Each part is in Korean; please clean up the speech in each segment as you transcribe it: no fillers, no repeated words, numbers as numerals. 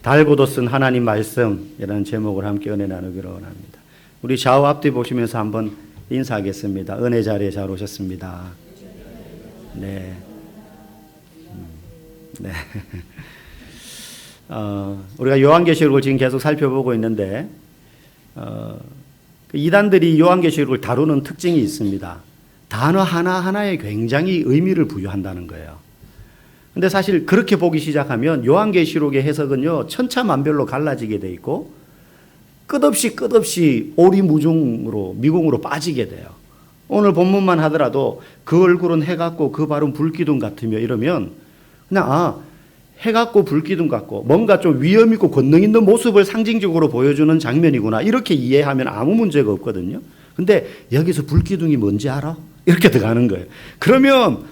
달고도 쓴 하나님 말씀이라는 제목을 함께 은혜 나누기로 원합니다. 우리 좌우 앞뒤 보시면서 한번 인사하겠습니다. 은혜 자리에 잘 오셨습니다. 네. 네. 우리가 요한계시록을 지금 계속 살펴보고 있는데 이단들이 요한계시록을 다루는 특징이 있습니다. 단어 하나하나에 굉장히 의미를 부여한다는 거예요. 근데 사실 그렇게 보기 시작하면 요한계시록의 해석은요, 천차만별로 갈라지게 돼 있고 끝없이 오리무중으로 미궁으로 빠지게 돼요. 오늘 본문만 하더라도 그 얼굴은 해 같고 그 발은 불기둥 같으며 이러면 그냥 해 같고 불기둥 같고 뭔가 좀 위험 있고 권능 있는 모습을 상징적으로 보여주는 장면이구나 이렇게 이해하면 아무 문제가 없거든요. 근데 여기서 불기둥이 뭔지 알아? 이렇게 들어가는 거예요. 그러면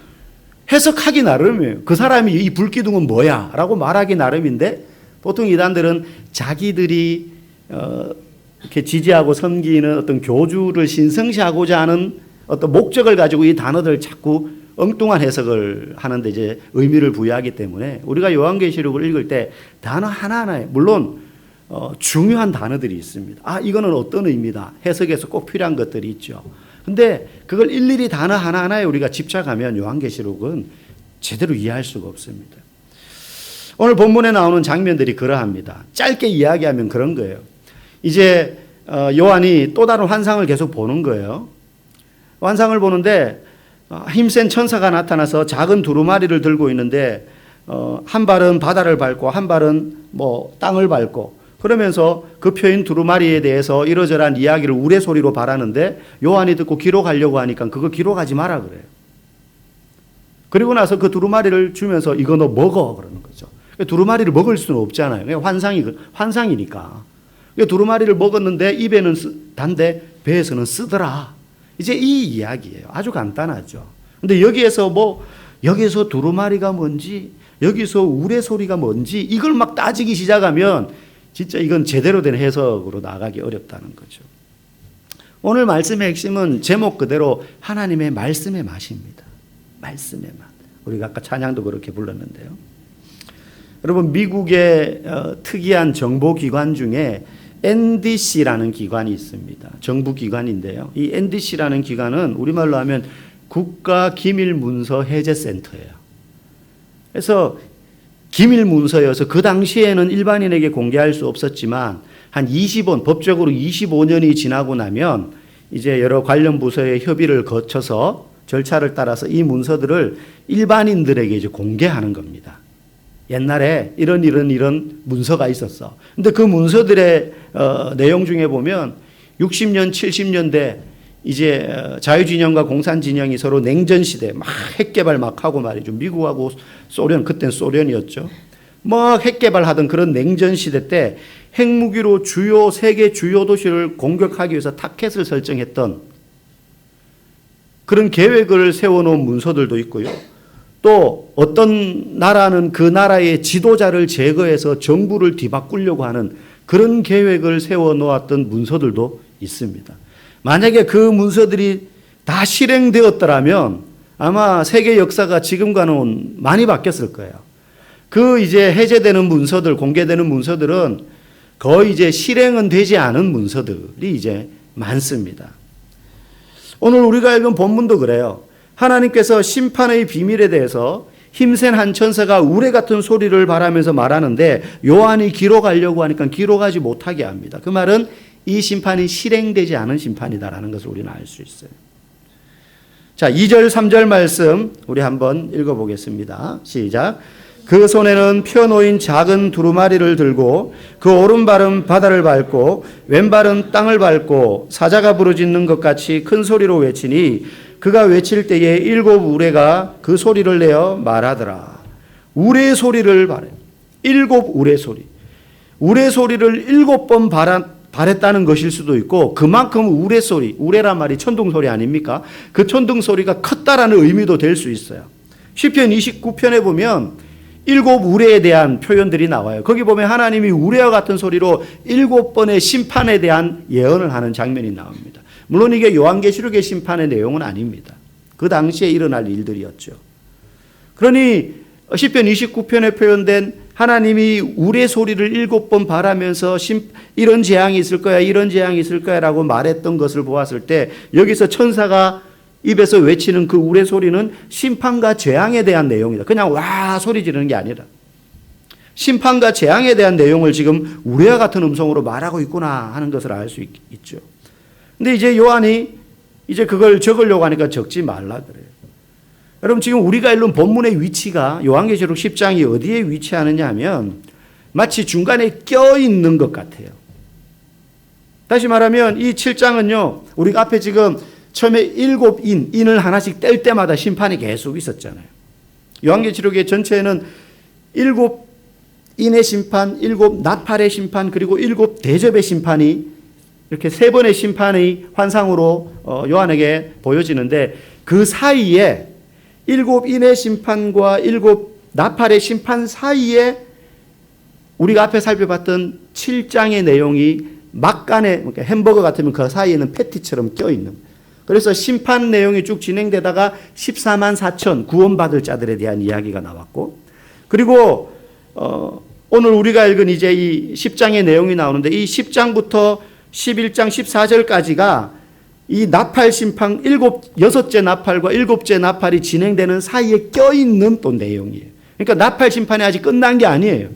해석하기 나름이에요. 그 사람이 이 불기둥은 뭐야? 라고 말하기 나름인데 보통 이단들은 자기들이 이렇게 지지하고 섬기는 어떤 교주를 신성시하고자 하는 어떤 목적을 가지고 이 단어들을 자꾸 엉뚱한 해석을 하는데 이제 의미를 부여하기 때문에 우리가 요한계시록을 읽을 때 단어 하나하나에 물론 중요한 단어들이 있습니다. 이거는 어떤 의미다. 해석에서 꼭 필요한 것들이 있죠. 근데 그걸 일일이 단어 하나하나에 우리가 집착하면 요한계시록은 제대로 이해할 수가 없습니다. 오늘 본문에 나오는 장면들이 그러합니다. 짧게 이야기하면 그런 거예요. 이제 요한이 또 다른 환상을 계속 보는 거예요. 환상을 보는데 힘센 천사가 나타나서 작은 두루마리를 들고 있는데 한 발은 바다를 밟고 한 발은 땅을 밟고 그러면서 그 표인 두루마리에 대해서 이러저러한 이야기를 우레소리로 바라는데 요한이 듣고 기록하려고 하니까 그거 기록하지 마라 그래요. 그리고 나서 그 두루마리를 주면서 이거 너 먹어 그러는 거죠. 두루마리를 먹을 수는 없잖아요. 환상이니까. 두루마리를 먹었는데 입에는 단데 배에서는 쓰더라. 이제 이 이야기예요. 아주 간단하죠. 근데 여기에서 여기서 두루마리가 뭔지 여기서 우레소리가 뭔지 이걸 막 따지기 시작하면 진짜 이건 제대로 된 해석으로 나가기 어렵다는 거죠. 오늘 말씀의 핵심은 제목 그대로 하나님의 말씀의 맛입니다. 말씀의 맛. 우리가 아까 찬양도 그렇게 불렀는데요. 여러분 미국의 특이한 정보기관 중에 NDC라는 기관이 있습니다. 정부기관인데요. 이 NDC라는 기관은 우리말로 하면 국가기밀문서해제센터예요. 그래서 기밀문서여서 그 당시에는 일반인에게 공개할 수 없었지만 한 20원, 법적으로 25년이 지나고 나면 이제 여러 관련 부서의 협의를 거쳐서 절차를 따라서 이 문서들을 일반인들에게 이제 공개하는 겁니다. 옛날에 이런 문서가 있었어. 근데 그 문서들의 내용 중에 보면 60년, 70년대 이제 자유진영과 공산진영이 서로 냉전시대 막 핵개발 막 하고 말이죠. 미국하고 소련, 그땐 소련이었죠. 막 핵개발하던 그런 냉전시대 때 핵무기로 세계 주요 도시를 공격하기 위해서 타켓을 설정했던 그런 계획을 세워놓은 문서들도 있고요. 또 어떤 나라는 그 나라의 지도자를 제거해서 정부를 뒤바꾸려고 하는 그런 계획을 세워놓았던 문서들도 있습니다. 만약에 그 문서들이 다 실행되었더라면 아마 세계 역사가 지금과는 많이 바뀌었을 거예요. 그 이제 해제되는 문서들, 공개되는 문서들은 거의 이제 실행은 되지 않은 문서들이 이제 많습니다. 오늘 우리가 읽은 본문도 그래요. 하나님께서 심판의 비밀에 대해서 힘센 한 천사가 우레 같은 소리를 바라면서 말하는데 요한이 기록하려고 하니까 기록하지 못하게 합니다. 그 말은 이 심판이 실행되지 않은 심판이다라는 것을 우리는 알 수 있어요. 자, 2절 3절 말씀 우리 한번 읽어보겠습니다. 시작. 그 손에는 펴놓인 작은 두루마리를 들고 그 오른발은 바다를 밟고 왼발은 땅을 밟고 사자가 부르짖는 것 같이 큰 소리로 외치니 그가 외칠 때에 7 우레가 그 소리를 내어 말하더라. 우레 소리를 발해. 7 우레 소리. 우레 소리를 7번 발했다는 것일 수도 있고 그만큼 우레 소리, 우레란 말이 천둥 소리 아닙니까? 그 천둥 소리가 컸다라는 의미도 될 수 있어요. 시편 29편에 보면 7 우레에 대한 표현들이 나와요. 거기 보면 하나님이 우레와 같은 소리로 7번의 심판에 대한 예언을 하는 장면이 나옵니다. 물론 이게 요한계시록의 심판의 내용은 아닙니다. 그 당시에 일어날 일들이었죠. 그러니 시편 29편에 표현된 하나님이 우레 소리를 7번 발하면서 이런 재앙이 있을 거야, 이런 재앙이 있을 거야 라고 말했던 것을 보았을 때 여기서 천사가 입에서 외치는 그 우레 소리는 심판과 재앙에 대한 내용이다. 그냥 와 소리 지르는 게 아니라 심판과 재앙에 대한 내용을 지금 우레와 같은 음성으로 말하고 있구나 하는 것을 알 수 있죠. 근데 이제 요한이 이제 그걸 적으려고 하니까 적지 말라 그래요. 여러분 지금 우리가 읽는 본문의 위치가 요한계시록 10장이 어디에 위치하느냐 하면 마치 중간에 껴있는 것 같아요. 다시 말하면 이 7장은요 우리가 앞에 지금 처음에 7인을 하나씩 뗄 때마다 심판이 계속 있었잖아요. 요한계시록의 전체에는 7인의 심판, 7 나팔의 심판, 그리고 7 대접의 심판이 이렇게 3번의 심판의 환상으로 요한에게 보여지는데 그 사이에 7인의 심판과 7 나팔의 심판 사이에 우리가 앞에 살펴봤던 7장의 내용이 막간에 그러니까 햄버거 같으면 그 사이에는 패티처럼 껴있는, 그래서 심판 내용이 쭉 진행되다가 14만 4천 구원받을 자들에 대한 이야기가 나왔고, 그리고 오늘 우리가 읽은 이제 이 10장의 내용이 나오는데 이 10장부터 11장 14절까지가 이 나팔 심판 6째 나팔과 7째 나팔이 진행되는 사이에 껴있는 또 내용이에요. 그러니까 나팔 심판이 아직 끝난 게 아니에요.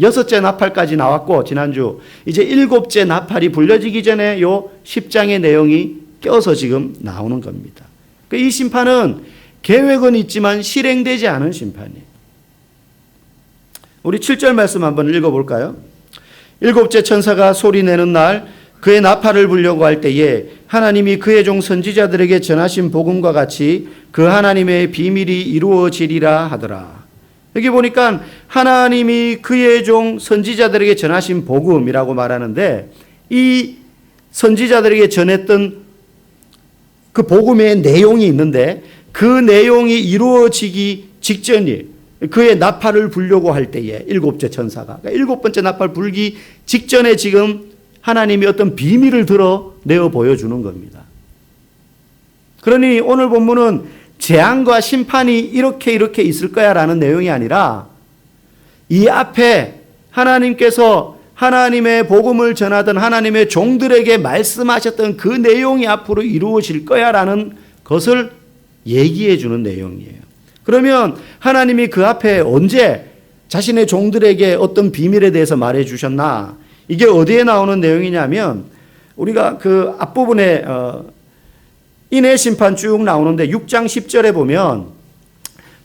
6째 나팔까지 나왔고 지난주 이제 7째 나팔이 불려지기 전에 요 10장의 내용이 껴서 지금 나오는 겁니다. 이 심판은 계획은 있지만 실행되지 않은 심판이에요. 우리 7절 말씀 한번 읽어볼까요? 7째 천사가 소리내는 날 그의 나팔을 불려고 할 때에 하나님이 그의 종 선지자들에게 전하신 복음과 같이 그 하나님의 비밀이 이루어지리라 하더라. 여기 보니까 하나님이 그의 종 선지자들에게 전하신 복음이라고 말하는데 이 선지자들에게 전했던 그 복음의 내용이 있는데 그 내용이 이루어지기 직전이에요. 그의 나팔을 불려고 할 때에 7째 천사가 그러니까 7번째 나팔 불기 직전에 지금 하나님이 어떤 비밀을 드러내어 보여주는 겁니다. 그러니 오늘 본문은 재앙과 심판이 이렇게 있을 거야 라는 내용이 아니라 이 앞에 하나님께서 하나님의 복음을 전하던 하나님의 종들에게 말씀하셨던 그 내용이 앞으로 이루어질 거야 라는 것을 얘기해 주는 내용이에요. 그러면 하나님이 그 앞에 언제 자신의 종들에게 어떤 비밀에 대해서 말해 주셨나? 이게 어디에 나오는 내용이냐면 우리가 그 앞부분에 인의 심판 쭉 나오는데 6장 10절에 보면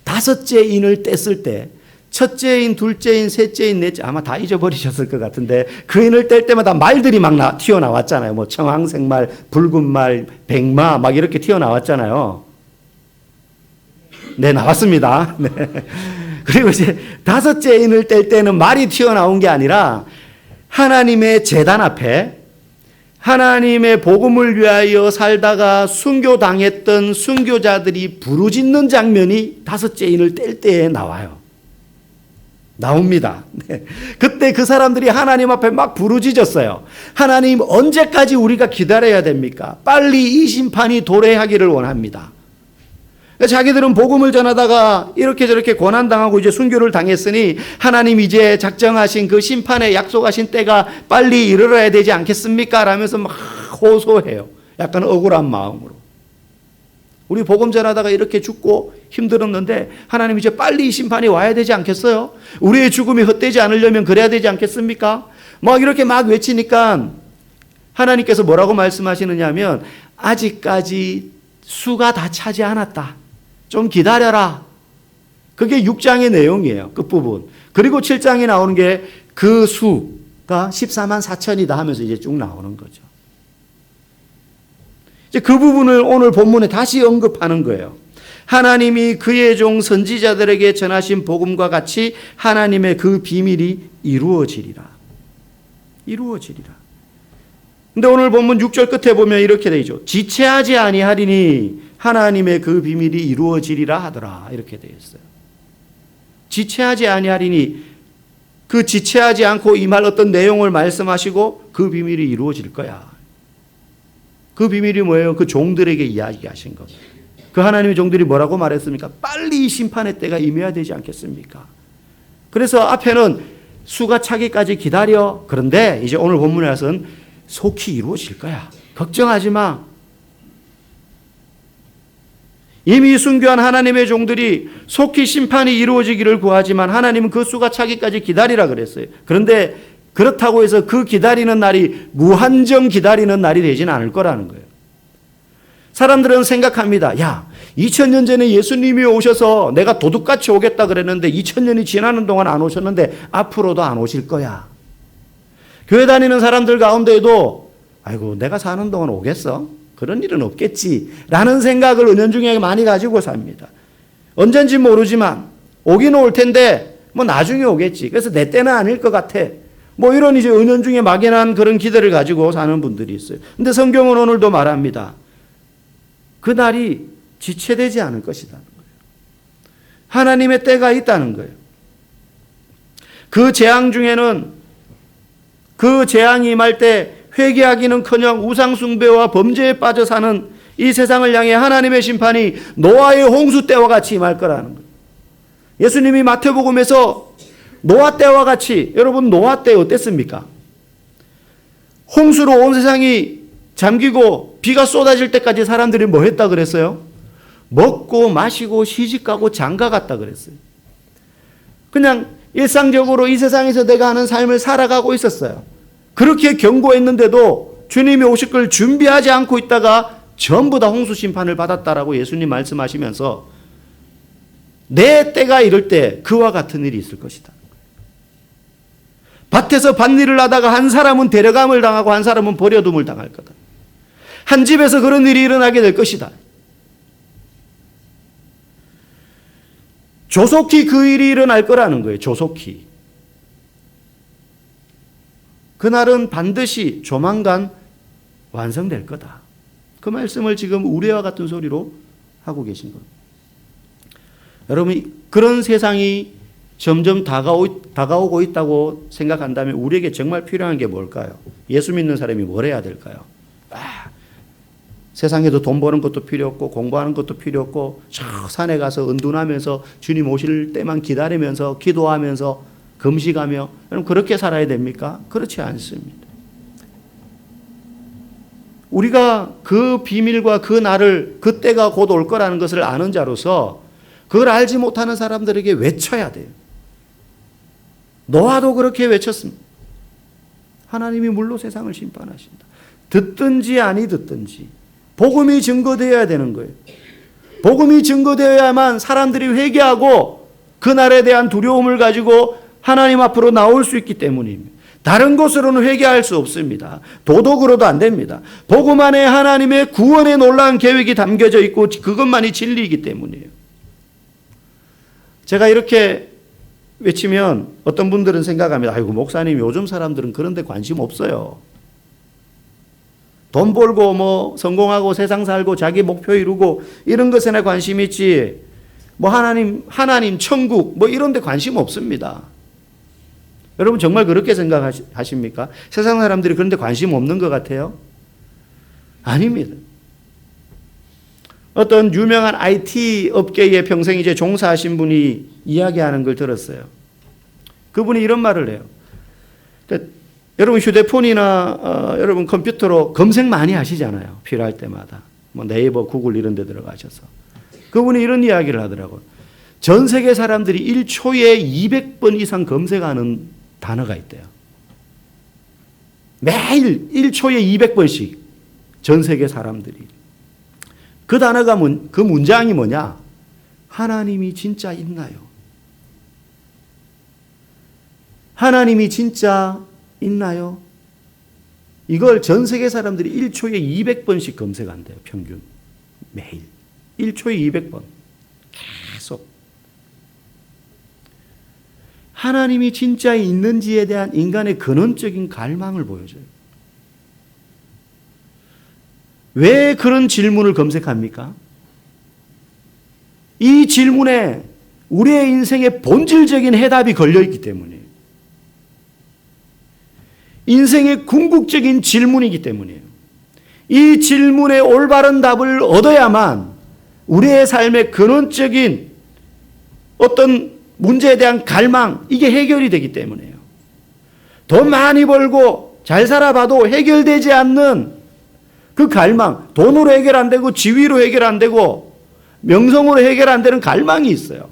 5째 인을 뗐을 때 첫째 인, 둘째 인, 셋째 인, 넷째 아마 다 잊어버리셨을 것 같은데 그 인을 뗄 때마다 말들이 막 튀어나왔잖아요. 뭐 청황색말, 붉은 말, 백마 막 이렇게 튀어나왔잖아요. 네, 나왔습니다. 네. 그리고 이제 5째 인을 뗄 때는 말이 튀어나온 게 아니라 하나님의 제단 앞에 하나님의 복음을 위하여 살다가 순교당했던 순교자들이 부르짖는 장면이 5째 인을 뗄 때에 나와요. 나옵니다. 네. 그때 그 사람들이 하나님 앞에 막 부르짖었어요. 하나님 언제까지 우리가 기다려야 됩니까? 빨리 이 심판이 도래하기를 원합니다. 자기들은 복음을 전하다가 이렇게 저렇게 고난당하고 이제 순교를 당했으니 하나님 이제 작정하신 그 심판에 약속하신 때가 빨리 이르러야 되지 않겠습니까? 라면서 막 호소해요. 약간 억울한 마음으로. 우리 복음 전하다가 이렇게 죽고 힘들었는데 하나님 이제 빨리 이 심판이 와야 되지 않겠어요? 우리의 죽음이 헛되지 않으려면 그래야 되지 않겠습니까? 막 이렇게 막 외치니까 하나님께서 뭐라고 말씀하시느냐 하면 아직까지 수가 다 차지 않았다. 좀 기다려라. 그게 6장의 내용이에요. 끝부분. 그리고 7장에 나오는 게 그 수가 14만 4천이다 하면서 이제 쭉 나오는 거죠. 이제 그 부분을 오늘 본문에 다시 언급하는 거예요. 하나님이 그의 종 선지자들에게 전하신 복음과 같이 하나님의 그 비밀이 이루어지리라. 이루어지리라. 근데 오늘 본문 6절 끝에 보면 이렇게 되어 있죠. 지체하지 아니하리니 하나님의 그 비밀이 이루어지리라 하더라. 이렇게 되어 있어요. 지체하지 아니하리니 그 지체하지 않고 이 말 어떤 내용을 말씀하시고 그 비밀이 이루어질 거야. 그 비밀이 뭐예요? 그 종들에게 이야기하신 것. 그 하나님의 종들이 뭐라고 말했습니까? 빨리 이 심판의 때가 임해야 되지 않겠습니까? 그래서 앞에는 수가 차기까지 기다려. 그런데 이제 오늘 본문에 와서는 속히 이루어질 거야. 걱정하지 마. 이미 순교한 하나님의 종들이 속히 심판이 이루어지기를 구하지만 하나님은 그 수가 차기까지 기다리라 그랬어요. 그런데 그렇다고 해서 그 기다리는 날이 무한정 기다리는 날이 되지는 않을 거라는 거예요. 사람들은 생각합니다. 야, 2000년 전에 예수님이 오셔서 내가 도둑같이 오겠다 그랬는데 2000년이 지나는 동안 안 오셨는데 앞으로도 안 오실 거야. 교회 다니는 사람들 가운데에도 아이고 내가 사는 동안 오겠어? 그런 일은 없겠지 라는 생각을 은연중에 많이 가지고 삽니다. 언젠지 모르지만 오기는 올 텐데 뭐 나중에 오겠지. 그래서 내 때는 아닐 것 같아. 뭐 이런 이제 은연중에 막연한 그런 기대를 가지고 사는 분들이 있어요. 근데 성경은 오늘도 말합니다. 그 날이 지체되지 않을 것이라는 거예요. 하나님의 때가 있다는 거예요. 그 재앙 중에는 그 재앙이 임할 때 회개하기는커녕 우상 숭배와 범죄에 빠져 사는 이 세상을 향해 하나님의 심판이 노아의 홍수 때와 같이 임할 거라는 거예요. 예수님이 마태복음에서 노아 때와 같이, 여러분 노아 때 어땠습니까? 홍수로 온 세상이 잠기고 비가 쏟아질 때까지 사람들이 뭐 했다 그랬어요? 먹고 마시고 시집가고 장가갔다 그랬어요. 그냥 일상적으로 이 세상에서 내가 하는 삶을 살아가고 있었어요. 그렇게 경고했는데도 주님이 오실 걸 준비하지 않고 있다가 전부 다 홍수 심판을 받았다라고 예수님 말씀하시면서 내 때가 이럴 때 그와 같은 일이 있을 것이다. 밭에서 밭일을 하다가 한 사람은 데려감을 당하고 한 사람은 버려둠을 당할 거다. 한 집에서 그런 일이 일어나게 될 것이다. 조속히 그 일이 일어날 거라는 거예요. 조속히. 그날은 반드시 조만간 완성될 거다. 그 말씀을 지금 우레와 같은 소리로 하고 계신 겁니다. 여러분, 그런 세상이 점점 다가오고 있다고 생각한다면 우리에게 정말 필요한 게 뭘까요? 예수 믿는 사람이 뭘 해야 될까요? 세상에도 돈 버는 것도 필요 없고 공부하는 것도 필요 없고 저 산에 가서 은둔하면서 주님 오실 때만 기다리면서 기도하면서 금식하며 여러분 그렇게 살아야 됩니까? 그렇지 않습니다. 우리가 그 비밀과 그 날을 그 때가 곧 올 거라는 것을 아는 자로서 그걸 알지 못하는 사람들에게 외쳐야 돼요. 노아도 그렇게 외쳤습니다. 하나님이 물로 세상을 심판하신다. 듣든지 아니 듣든지 복음이 증거되어야 되는 거예요. 복음이 증거되어야만 사람들이 회개하고 그날에 대한 두려움을 가지고 하나님 앞으로 나올 수 있기 때문입니다. 다른 것으로는 회개할 수 없습니다. 도덕으로도 안 됩니다. 복음 안에 하나님의 구원의 놀라운 계획이 담겨져 있고 그것만이 진리이기 때문이에요. 제가 이렇게 외치면 어떤 분들은 생각합니다. 아이고 목사님 요즘 사람들은 그런 데 관심 없어요. 돈 벌고 뭐 성공하고 세상 살고 자기 목표 이루고 이런 것에나 관심 있지 뭐 하나님 천국 뭐 이런 데 관심 없습니다. 여러분 정말 그렇게 생각하십니까? 세상 사람들이 그런 데 관심 없는 것 같아요? 아닙니다. 어떤 유명한 IT 업계에 평생 이제 종사하신 분이 이야기하는 걸 들었어요. 그분이 이런 말을 해요. 그러니까 여러분 휴대폰이나 여러분 컴퓨터로 검색 많이 하시잖아요. 필요할 때마다. 뭐 네이버, 구글 이런 데 들어가셔서. 그분이 이런 이야기를 하더라고요. 전 세계 사람들이 1초에 200번 이상 검색하는 단어가 있대요. 매일 1초에 200번씩 전 세계 사람들이. 그 단어가 그 문장이 뭐냐? 하나님이 진짜 있나요? 하나님이 진짜 있나요? 이걸 전 세계 사람들이 1초에 200번씩 검색한대요. 평균. 매일. 1초에 200번. 계속. 하나님이 진짜 있는지에 대한 인간의 근원적인 갈망을 보여줘요. 왜 그런 질문을 검색합니까? 이 질문에 우리의 인생의 본질적인 해답이 걸려있기 때문이에요. 인생의 궁극적인 질문이기 때문이에요. 이 질문에 올바른 답을 얻어야만 우리의 삶의 근원적인 어떤 문제에 대한 갈망, 이게 해결이 되기 때문이에요. 돈 많이 벌고 잘 살아봐도 해결되지 않는 그 갈망, 돈으로 해결 안 되고 지위로 해결 안 되고 명성으로 해결 안 되는 갈망이 있어요.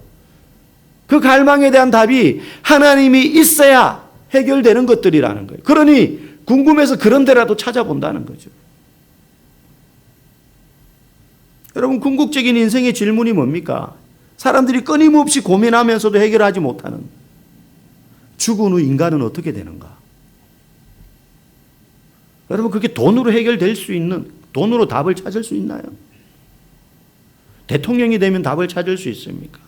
그 갈망에 대한 답이 하나님이 있어야 해결되는 것들이라는 거예요. 그러니 궁금해서 그런 데라도 찾아본다는 거죠. 여러분, 궁극적인 인생의 질문이 뭡니까? 사람들이 끊임없이 고민하면서도 해결하지 못하는, 죽은 후 인간은 어떻게 되는가? 여러분, 그게 돈으로 해결될 수 있는, 돈으로 답을 찾을 수 있나요? 대통령이 되면 답을 찾을 수 있습니까?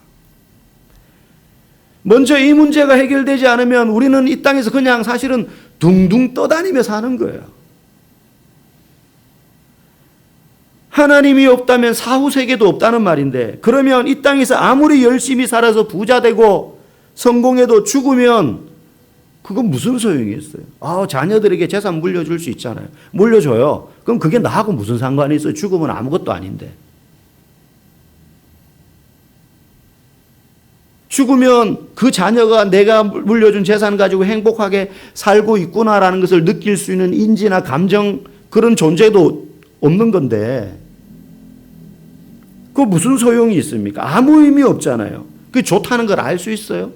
먼저 이 문제가 해결되지 않으면 우리는 이 땅에서 그냥 사실은 둥둥 떠다니며 사는 거예요. 하나님이 없다면 사후세계도 없다는 말인데, 그러면 이 땅에서 아무리 열심히 살아서 부자 되고 성공해도 죽으면 그건 무슨 소용이 있어요? 자녀들에게 재산 물려줄 수 있잖아요. 물려줘요. 그럼 그게 나하고 무슨 상관이 있어요? 죽으면 아무것도 아닌데. 죽으면 그 자녀가 내가 물려준 재산 가지고 행복하게 살고 있구나라는 것을 느낄 수 있는 인지나 감정, 그런 존재도 없는 건데 그 무슨 소용이 있습니까? 아무 의미 없잖아요. 그게 좋다는 걸 알 수 있어요?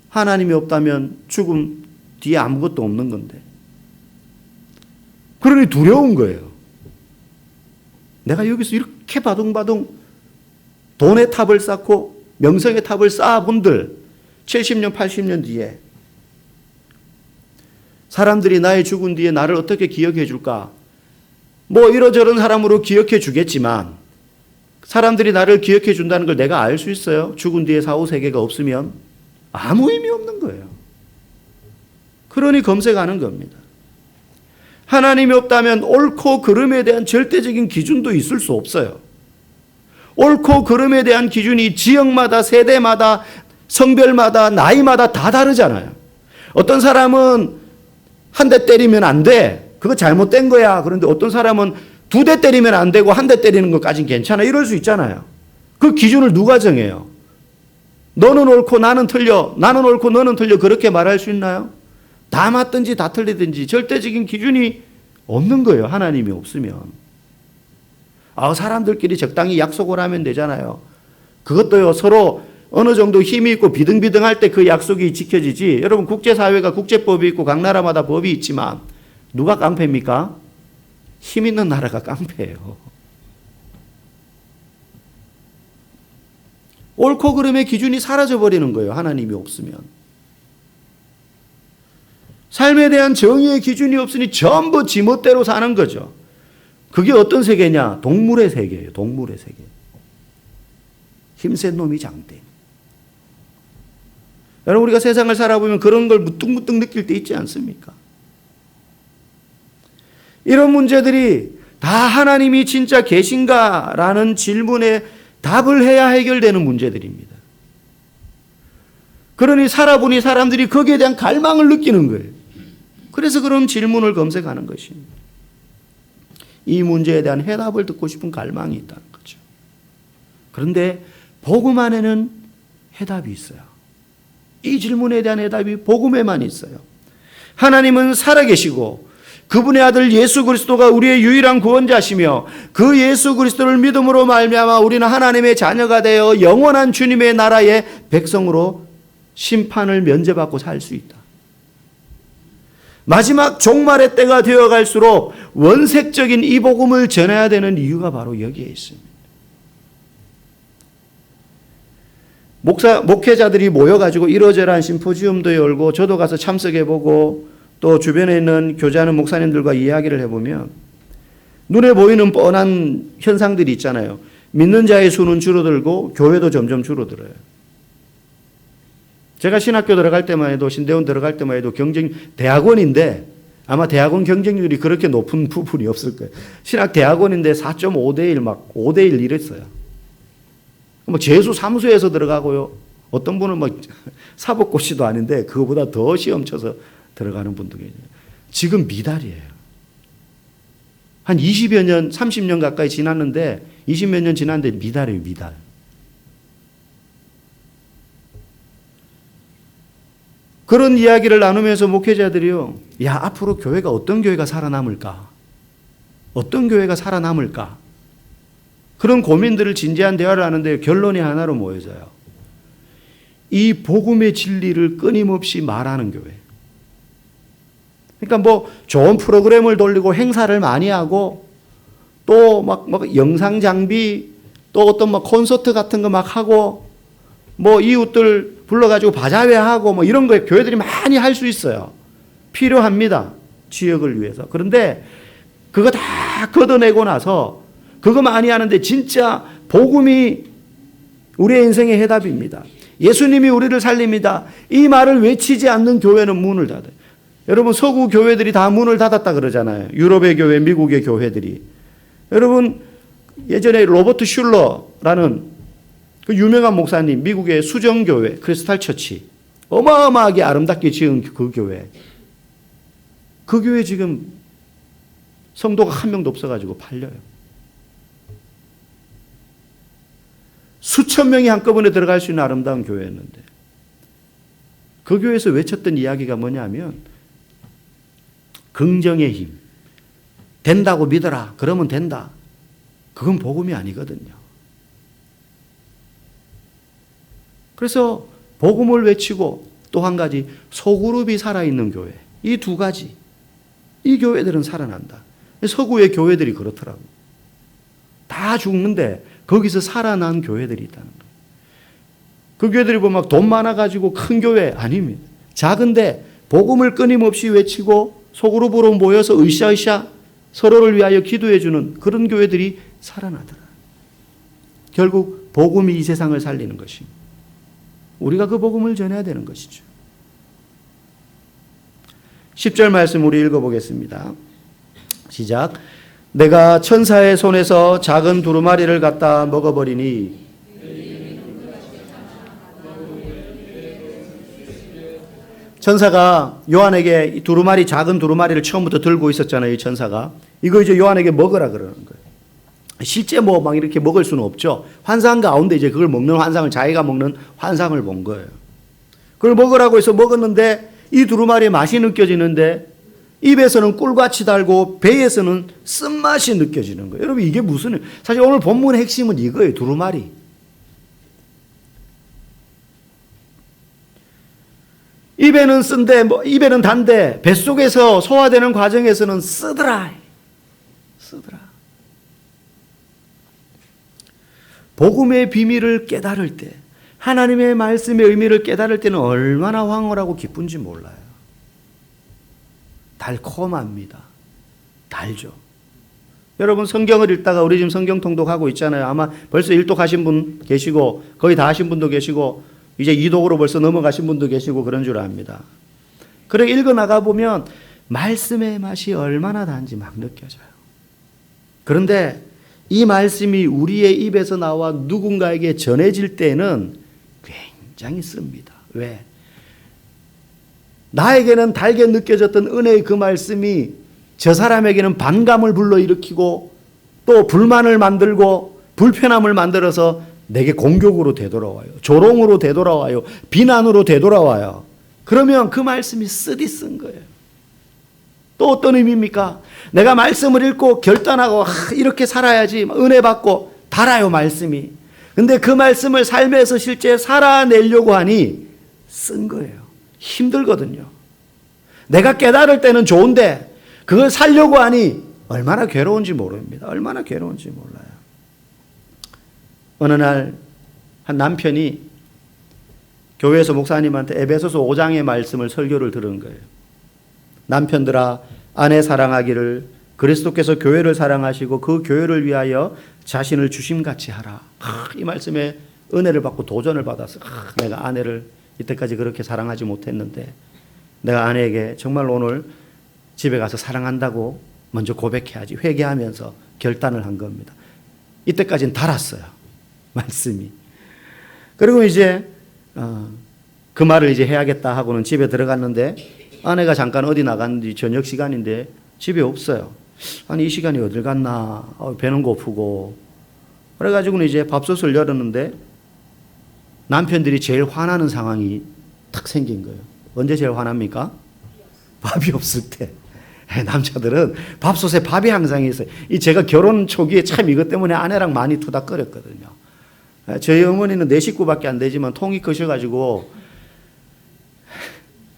하나님이 없다면 죽음 뒤에 아무것도 없는 건데. 그러니 두려운 거예요. 내가 여기서 이렇게 바둥바둥 돈의 탑을 쌓고 명성의 탑을 쌓아본들 70년, 80년 뒤에 사람들이 나의 죽은 뒤에 나를 어떻게 기억해 줄까? 뭐 이러저런 사람으로 기억해 주겠지만 사람들이 나를 기억해 준다는 걸 내가 알 수 있어요? 죽은 뒤에 사후세계가 없으면 아무 의미 없는 거예요. 그러니 검색하는 겁니다. 하나님이 없다면 옳고 그름에 대한 절대적인 기준도 있을 수 없어요. 옳고 그름에 대한 기준이 지역마다, 세대마다, 성별마다, 나이마다 다 다르잖아요. 어떤 사람은 한 대 때리면 안 돼. 그거 잘못된 거야. 그런데 어떤 사람은 2대 때리면 안 되고 1대 때리는 것까지는 괜찮아. 이럴 수 있잖아요. 그 기준을 누가 정해요? 너는 옳고 나는 틀려. 나는 옳고 너는 틀려. 그렇게 말할 수 있나요? 다 맞든지 다 틀리든지 절대적인 기준이 없는 거예요. 하나님이 없으면. 사람들끼리 적당히 약속을 하면 되잖아요. 그것도요, 서로 어느 정도 힘이 있고 비등비등할 때 그 약속이 지켜지지. 여러분, 국제사회가 국제법이 있고 각 나라마다 법이 있지만 누가 깡패입니까? 힘 있는 나라가 깡패예요. 옳고 그름의 기준이 사라져버리는 거예요. 하나님이 없으면. 삶에 대한 정의의 기준이 없으니 전부 지멋대로 사는 거죠. 그게 어떤 세계냐? 동물의 세계예요. 동물의 세계. 힘센 놈이 장대. 여러분, 우리가 세상을 살아보면 그런 걸 무뚝무뚝 느낄 때 있지 않습니까? 이런 문제들이 다 하나님이 진짜 계신가라는 질문에 답을 해야 해결되는 문제들입니다. 그러니 살아보니 사람들이 거기에 대한 갈망을 느끼는 거예요. 그래서 그런 질문을 검색하는 것입니다. 이 문제에 대한 해답을 듣고 싶은 갈망이 있다는 거죠. 그런데 복음 안에는 해답이 있어요. 이 질문에 대한 해답이 복음에만 있어요. 하나님은 살아계시고 그분의 아들 예수 그리스도가 우리의 유일한 구원자시며 그 예수 그리스도를 믿음으로 말미암아 우리는 하나님의 자녀가 되어 영원한 주님의 나라의 백성으로 심판을 면제받고 살 수 있다. 마지막 종말의 때가 되어갈수록 원색적인 이 복음을 전해야 되는 이유가 바로 여기에 있습니다. 목회자들이 모여가지고 이러저러한 심포지움도 열고 저도 가서 참석해보고 또 주변에 있는 교제하는 목사님들과 이야기를 해보면 눈에 보이는 뻔한 현상들이 있잖아요. 믿는 자의 수는 줄어들고 교회도 점점 줄어들어요. 제가 신학교 들어갈 때만 해도 신대원 들어갈 때만 해도 대학원인데 아마 대학원 경쟁률이 그렇게 높은 부분이 없을 거예요. 신학 대학원인데 4.5대 1 막 5대 1 이랬어요. 뭐 재수 사무소에서 들어가고요. 어떤 분은 막 사법고시도 아닌데 그거보다 더 시험 쳐서 들어가는 분도 계세요. 지금 미달이에요. 한 20여 년, 30년 가까이 지났는데 20몇 년 지났는데 미달이에요. 미달. 그런 이야기를 나누면서 목회자들이요, 야, 앞으로 교회가 어떤 교회가 살아남을까? 어떤 교회가 살아남을까? 그런 고민들을 진지한 대화를 하는데 결론이 하나로 모여져요. 이 복음의 진리를 끊임없이 말하는 교회. 그러니까 뭐 좋은 프로그램을 돌리고 행사를 많이 하고 또 막 영상 장비 또 어떤 막 콘서트 같은 거 막 하고 뭐 이웃들 불러가지고 바자회 하고 뭐 이런 거 교회들이 많이 할 수 있어요. 필요합니다. 지역을 위해서. 그런데 그거 다 걷어내고 나서 그거 많이 하는데 진짜 복음이 우리의 인생의 해답입니다. 예수님이 우리를 살립니다. 이 말을 외치지 않는 교회는 문을 닫아요. 여러분 서구 교회들이 다 문을 닫았다 그러잖아요. 유럽의 교회, 미국의 교회들이. 여러분 예전에 로버트 슐러라는 그 유명한 목사님, 미국의 수정교회, 크리스탈 처치, 어마어마하게 아름답게 지은 그 교회. 그 교회 지금 성도가 한 명도 없어가지고 팔려요. 수천 명이 한꺼번에 들어갈 수 있는 아름다운 교회였는데 그 교회에서 외쳤던 이야기가 뭐냐면 긍정의 힘. 된다고 믿어라. 그러면 된다. 그건 복음이 아니거든요. 그래서 복음을 외치고 또 한 가지 소그룹이 살아있는 교회. 이 두 가지. 이 교회들은 살아난다. 서구의 교회들이 그렇더라고. 다 죽는데 거기서 살아난 교회들이 있다는 거예요. 그 교회들이 보면 막 돈 많아가지고 큰 교회 아닙니다. 작은데 복음을 끊임없이 외치고 소그룹으로 모여서 으쌰으쌰 서로를 위하여 기도해주는 그런 교회들이 살아나더라. 결국 복음이 이 세상을 살리는 것입니다. 우리가 그 복음을 전해야 되는 것이죠. 10절 말씀 우리 읽어보겠습니다. 시작. 내가 천사의 손에서 작은 두루마리를 갖다 먹어버리니 천사가 요한에게 두루마리 작은 두루마리를 처음부터 들고 있었잖아요. 이 천사가. 이거 이제 요한에게 먹으라 그러는 거예요. 실제 뭐 막 이렇게 먹을 수는 없죠. 환상 가운데 이제 그걸 먹는 환상을 자기가 먹는 환상을 본 거예요. 그걸 먹으라고 해서 먹었는데 이 두루마리의 맛이 느껴지는데 입에서는 꿀같이 달고 배에서는 쓴맛이 느껴지는 거예요. 여러분 이게 무슨 사실 오늘 본문의 핵심은 이거예요. 두루마리. 입에는 쓴데 입에는 단데 뱃속에서 소화되는 과정에서는 쓰더라. 복음의 비밀을 깨달을 때 하나님의 말씀의 의미를 깨달을 때는 얼마나 황홀하고 기쁜지 몰라요. 달콤합니다. 달죠. 여러분 성경을 읽다가 우리 지금 성경 통독하고 있잖아요. 아마 벌써 1독 하신 분 계시고 거의 다 하신 분도 계시고 이제 2독으로 벌써 넘어가신 분도 계시고 그런 줄 압니다. 그렇게 읽어나가 보면 말씀의 맛이 얼마나 단지 막 느껴져요. 그런데 이 말씀이 우리의 입에서 나와 누군가에게 전해질 때는 굉장히 씁니다. 왜? 나에게는 달게 느껴졌던 은혜의 그 말씀이 저 사람에게는 반감을 불러일으키고 또 불만을 만들고 불편함을 만들어서 내게 공격으로 되돌아와요. 조롱으로 되돌아와요. 비난으로 되돌아와요. 그러면 그 말씀이 쓰디 쓴 거예요. 또 어떤 의미입니까? 내가 말씀을 읽고 결단하고 이렇게 살아야지 은혜 받고 달아요 말씀이. 근데 그 말씀을 삶에서 실제 살아내려고 하니 쓴 거예요. 힘들거든요. 내가 깨달을 때는 좋은데 그걸 살려고 하니 얼마나 괴로운지 모릅니다. 얼마나 괴로운지 몰라요. 어느 날 한 남편이 교회에서 목사님한테 에베소서 5장의 말씀을 설교를 들은 거예요. 남편들아 아내 사랑하기를 그리스도께서 교회를 사랑하시고 그 교회를 위하여 자신을 주심같이 하라. 이 말씀에 은혜를 받고 도전을 받았어. 내가 아내를 이때까지 그렇게 사랑하지 못했는데 내가 아내에게 정말 오늘 집에 가서 사랑한다고 먼저 고백해야지. 회개하면서 결단을 한 겁니다. 이때까지는 달았어요. 말씀이. 그리고 이제 그 말을 이제 해야겠다 하고는 집에 들어갔는데 아내가 잠깐 어디 나갔는지 저녁 시간인데 집에 없어요. 아니 이 시간에 어딜 갔나. 배는 고프고. 그래가지고는 이제 밥솥을 열었는데 남편들이 제일 화나는 상황이 탁 생긴 거예요. 언제 제일 화납니까? 밥이 없을 때. 남자들은 밥솥에 밥이 항상 있어요. 제가 결혼 초기에 참 이것 때문에 아내랑 많이 투닥거렸거든요. 저희 어머니는 4식구밖에 안 되지만 통이 크셔가지고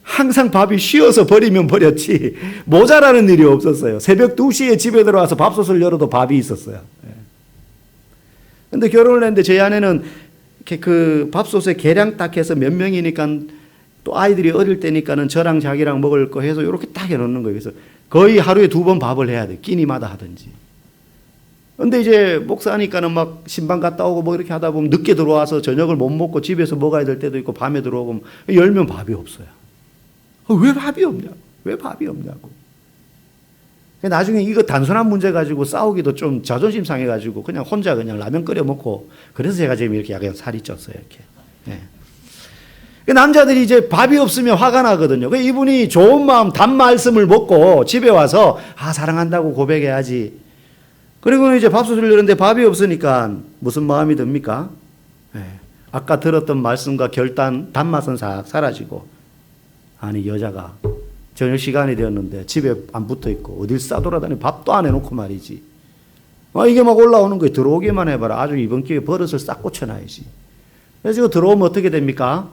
항상 밥이 쉬어서 버리면 버렸지 모자라는 일이 없었어요. 새벽 2시에 집에 들어와서 밥솥을 열어도 밥이 있었어요. 근데 결혼을 했는데 저희 아내는 이렇게 그 밥솥에 계량 딱 해서 몇 명이니까 또 아이들이 어릴 때니까는 저랑 자기랑 먹을 거 해서 이렇게 딱 해놓는 거예요. 그래서 거의 하루에 2번 밥을 해야 돼. 끼니마다 하든지. 근데 이제 목사니까는 막 신방 갔다 오고 뭐 이렇게 하다 보면 늦게 들어와서 저녁을 못 먹고 집에서 먹어야 될 때도 있고 밤에 들어오고 열면 밥이 없어요. 왜 밥이 없냐? 왜 밥이 없냐고. 나중에 이거 단순한 문제 가지고 싸우기도 좀 자존심 상해가지고 그냥 혼자 그냥 라면 끓여 먹고 그래서 제가 지금 이렇게 약간 살이 쪘어요. 이렇게. 네. 남자들이 이제 밥이 없으면 화가 나거든요. 이분이 좋은 마음, 단 말씀을 먹고 집에 와서 사랑한다고 고백해야지. 그리고 이제 밥솥을 열었는데 밥이 없으니까 무슨 마음이 듭니까? 네. 아까 들었던 말씀과 결단, 단맛은 싹 사라지고 아니 여자가 저녁 시간이 되었는데 집에 안 붙어 있고 어딜 싸돌아다니 밥도 안 해놓고 말이지. 이게 막 올라오는 거예요. 들어오기만 해봐라. 아주 이번 기회에 버릇을 싹 고쳐놔야지. 그래서 이거 들어오면 어떻게 됩니까?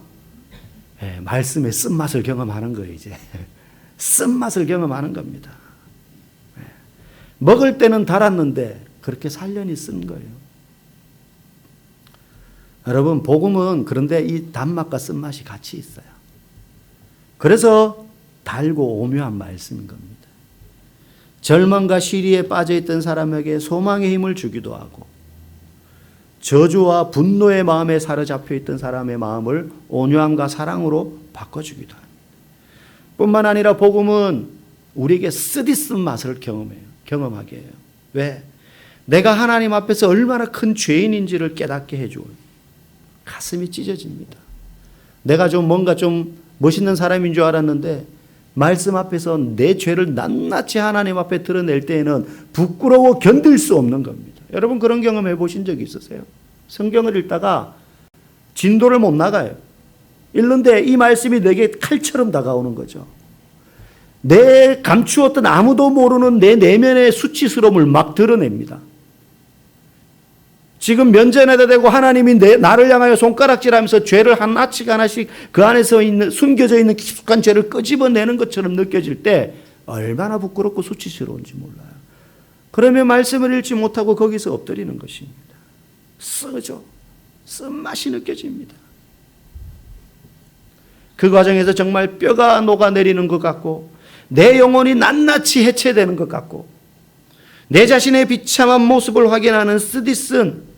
네, 말씀의 쓴맛을 경험하는 거예요. 이제 쓴맛을 경험하는 겁니다. 네. 먹을 때는 달았는데 그렇게 살려니 쓴 거예요. 여러분 복음은 그런데 이 단맛과 쓴맛이 같이 있어요. 그래서 달고 오묘한 말씀인 겁니다. 절망과 시리에 빠져있던 사람에게 소망의 힘을 주기도 하고 저주와 분노의 마음에 사로잡혀 있던 사람의 마음을 온유함과 사랑으로 바꿔주기도 합니다. 뿐만 아니라 복음은 우리에게 쓰디쓴 맛을 경험하게 해요. 왜? 내가 하나님 앞에서 얼마나 큰 죄인인지를 깨닫게 해줘요. 가슴이 찢어집니다. 내가 뭔가 멋있는 사람인 줄 알았는데 말씀 앞에서 내 죄를 낱낱이 하나님 앞에 드러낼 때에는 부끄러워 견딜 수 없는 겁니다. 여러분 그런 경험 해보신 적이 있으세요? 성경을 읽다가 진도를 못 나가요. 읽는데 이 말씀이 내게 칼처럼 다가오는 거죠. 내 감추었던 아무도 모르는 내 내면의 수치스러움을 막 드러냅니다. 지금 면전에다 대고 하나님이 나를 향하여 손가락질하면서 죄를 하나씩 그 안에서 숨겨져 있는 깊숙한 죄를 끄집어내는 것처럼 느껴질 때 얼마나 부끄럽고 수치스러운지 몰라요. 그러면 말씀을 읽지 못하고 거기서 엎드리는 것입니다. 쓰죠. 쓴맛이 느껴집니다. 그 과정에서 정말 뼈가 녹아내리는 것 같고 내 영혼이 낱낱이 해체되는 것 같고 내 자신의 비참한 모습을 확인하는 쓰디쓴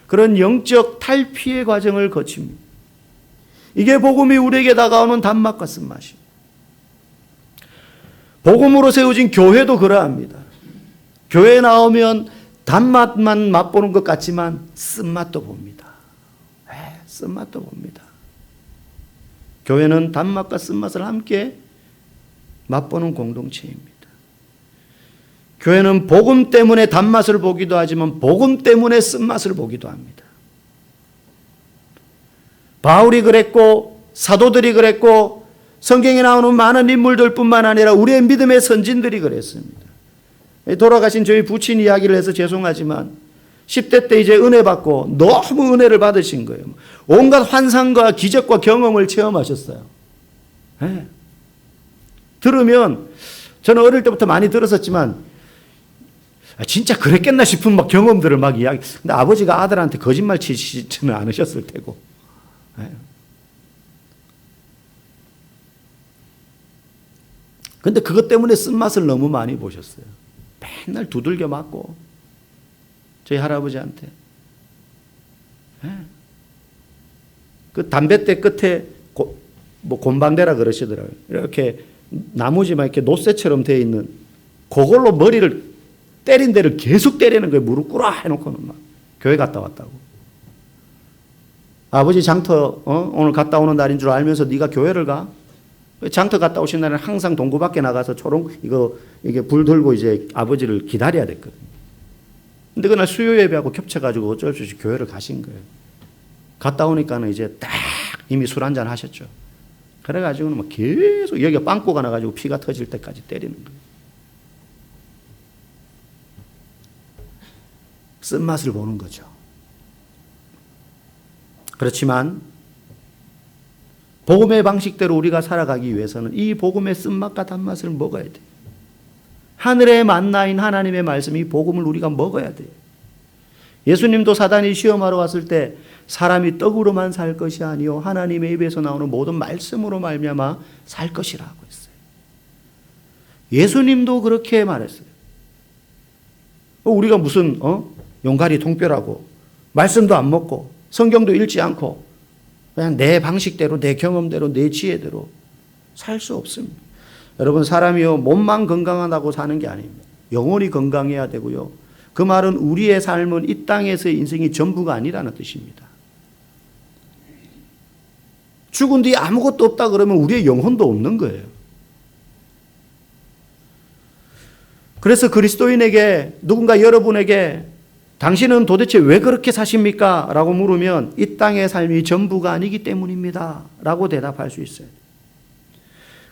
그런 영적 탈피의 과정을 거칩니다. 이게 복음이 우리에게 다가오는 단맛과 쓴맛입니다. 복음으로 세워진 교회도 그러합니다. 교회에 나오면 단맛만 맛보는 것 같지만 쓴맛도 봅니다. 쓴맛도 봅니다. 교회는 단맛과 쓴맛을 함께 맛보는 공동체입니다. 교회는 복음 때문에 단맛을 보기도 하지만 복음 때문에 쓴맛을 보기도 합니다. 바울이 그랬고 사도들이 그랬고 성경에 나오는 많은 인물들뿐만 아니라 우리의 믿음의 선진들이 그랬습니다. 돌아가신 저희 부친 이야기를 해서 죄송하지만 10대 때 이제 은혜 받고 너무 은혜를 받으신 거예요. 온갖 환상과 기적과 경험을 체험하셨어요. 네. 들으면 저는 어릴 때부터 많이 들었었지만 진짜 그랬겠나 싶은 막 경험들을 막 이야기. 근데 아버지가 아들한테 거짓말 치지는 않으셨을 테고. 근데 그것 때문에 쓴맛을 너무 많이 보셨어요. 맨날 두들겨 맞고 저희 할아버지한테. 그 담뱃대 끝에 곤방대라 그러시더라고요. 이렇게 나무지만 이렇게 노쇠처럼 되어 있는 그걸로 머리를 때린 데를 계속 때리는 거예요. 무릎 꿇어 해놓고는 막. 교회 갔다 왔다고. 아버지 장터 오늘 갔다 오는 날인 줄 알면서 네가 교회를 가? 장터 갔다 오신 날은 항상 동구 밖에 나가서 이게 불 들고 이제 아버지를 기다려야 됐거든요. 근데 그날 수요 예배하고 겹쳐가지고 어쩔 수 없이 교회를 가신 거예요. 갔다 오니까는 이제 딱 이미 술 한잔 하셨죠. 그래가지고는 막 계속 여기가 빵꾸가 나가지고 피가 터질 때까지 때리는 거예요. 쓴맛을 보는 거죠. 그렇지만 복음의 방식대로 우리가 살아가기 위해서는 이 복음의 쓴맛과 단맛을 먹어야 돼요. 하늘의 만나인 하나님의 말씀, 이 복음을 우리가 먹어야 돼요. 예수님도 사단이 시험하러 왔을 때 사람이 떡으로만 살 것이 아니요 하나님의 입에서 나오는 모든 말씀으로 말미암아 살 것이라고 했어요. 예수님도 그렇게 말했어요. 우리가 무슨 용가리 통뼈라고 말씀도 안 먹고 성경도 읽지 않고 그냥 내 방식대로 내 경험대로 내 지혜대로 살 수 없습니다. 여러분, 사람이요 몸만 건강하다고 사는 게 아닙니다. 영혼이 건강해야 되고요. 그 말은 우리의 삶은 이 땅에서의 인생이 전부가 아니라는 뜻입니다. 죽은 뒤에 아무것도 없다 그러면 우리의 영혼도 없는 거예요. 그래서 그리스도인에게, 누군가 여러분에게 당신은 도대체 왜 그렇게 사십니까? 라고 물으면 이 땅의 삶이 전부가 아니기 때문입니다. 라고 대답할 수 있어요.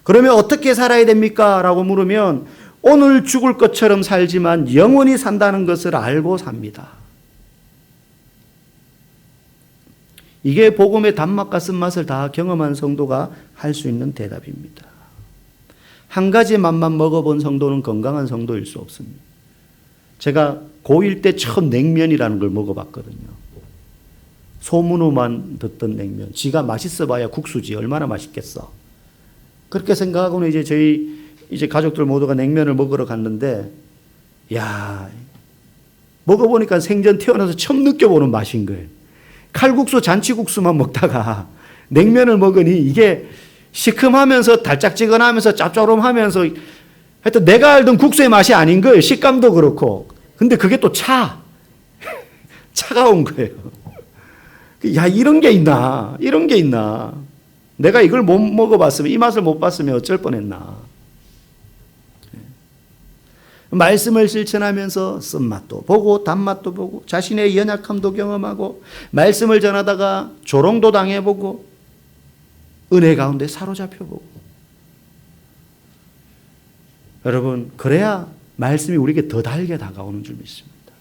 그러면 어떻게 살아야 됩니까? 라고 물으면 오늘 죽을 것처럼 살지만 영원히 산다는 것을 알고 삽니다. 이게 복음의 단맛과 쓴맛을 다 경험한 성도가 할 수 있는 대답입니다. 한 가지 맛만 먹어본 성도는 건강한 성도일 수 없습니다. 제가 고1 때 처음 냉면이라는 걸 먹어봤거든요. 소문으로만 듣던 냉면. 지가 맛있어 봐야 국수지 얼마나 맛있겠어. 그렇게 생각하고는 저희 가족들 모두가 냉면을 먹으러 갔는데, 야, 먹어보니까 생전 태어나서 처음 느껴보는 맛인 거예요. 칼국수, 잔치국수만 먹다가 냉면을 먹으니 이게 시큼하면서 달짝지근하면서 짭조름하면서 하여튼 내가 알던 국수의 맛이 아닌 거예요. 식감도 그렇고. 근데 그게 또 차가운 거예요. 야, 이런 게 있나? 이런 게 있나? 내가 이걸 못 먹어봤으면, 이 맛을 못 봤으면 어쩔 뻔했나? 말씀을 실천하면서 쓴맛도 보고 단맛도 보고 자신의 연약함도 경험하고 말씀을 전하다가 조롱도 당해보고 은혜 가운데 사로잡혀보고. 여러분, 그래야 말씀이 우리에게 더 달게 다가오는 줄 믿습니다.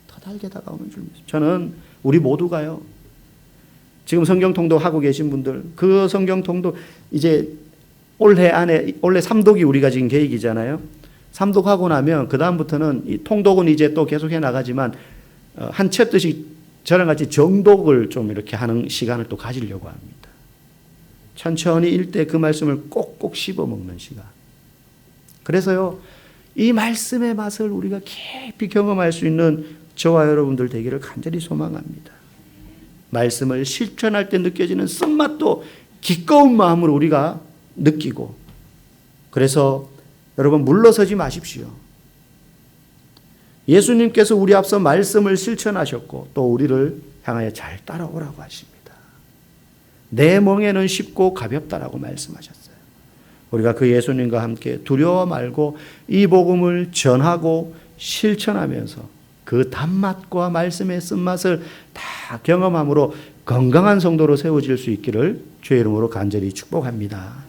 더 달게 다가오는 줄 믿습니다. 저는 우리 모두가요, 지금 성경 통독 하고 계신 분들, 그 성경 통독 이제 올해 3독이 우리가 지금 계획이잖아요. 3독하고 나면 그 다음부터는 이 통독은 이제 또 계속해 나가지만 한 챕터씩 저랑 같이 정독을 좀 이렇게 하는 시간을 또 가지려고 합니다. 천천히 읽되 그 말씀을 꼭꼭 씹어 먹는 시간. 그래서요, 이 말씀의 맛을 우리가 깊이 경험할 수 있는 저와 여러분들 되기를 간절히 소망합니다. 말씀을 실천할 때 느껴지는 쓴맛도 기꺼운 마음으로 우리가 느끼고, 그래서 여러분 물러서지 마십시오. 예수님께서 우리 앞서 말씀을 실천하셨고 또 우리를 향하여 잘 따라오라고 하십니다. 내 멍에는 쉽고 가볍다라고 말씀하셨어요. 우리가 그 예수님과 함께 두려워 말고 이 복음을 전하고 실천하면서 그 단맛과 말씀의 쓴맛을 다 경험함으로 건강한 성도로 세워질 수 있기를 주의 이름으로 간절히 축복합니다.